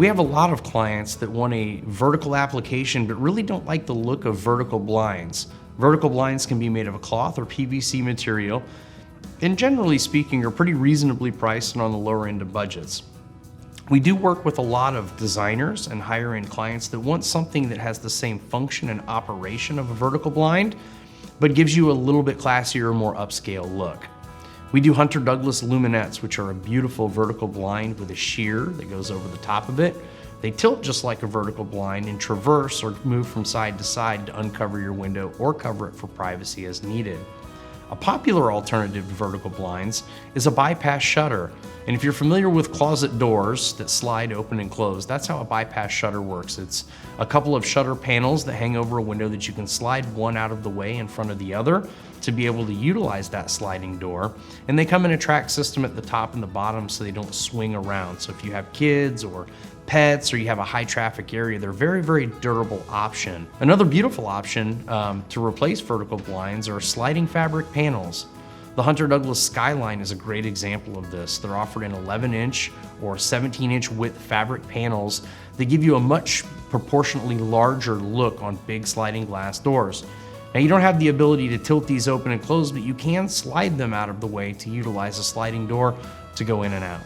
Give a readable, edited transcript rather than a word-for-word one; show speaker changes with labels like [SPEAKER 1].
[SPEAKER 1] We have a lot of clients that want a vertical application but really don't like the look of vertical blinds. Vertical blinds can be made of a cloth or PVC material, and generally speaking are pretty reasonably priced and on the lower end of budgets. We do work with a lot of designers and higher end clients that want something that has the same function and operation of a vertical blind, but gives you a little bit classier, more upscale look. We do Hunter Douglas luminettes, which are a beautiful vertical blind with a sheer that goes over the top of it. They tilt just like a vertical blind and traverse or move from side to side to uncover your window or cover it for privacy as needed. A popular alternative to vertical blinds is a bypass shutter. And if you're familiar with closet doors that slide open and close, that's how a bypass shutter works. It's a couple of shutter panels that hang over a window that you can slide one out of the way in front of the other to be able to utilize that sliding door. And they come in a track system at the top and the bottom so they don't swing around. So if you have kids or pets or you have a high traffic area, they're a very, very durable option. Another beautiful option to replace vertical blinds are sliding fabric panels. The Hunter Douglas Skyline is a great example of this. They're offered in 11-inch or 17-inch width fabric panels that give you a much proportionately larger look on big sliding glass doors. Now, you don't have the ability to tilt these open and close, but you can slide them out of the way to utilize a sliding door to go in and out.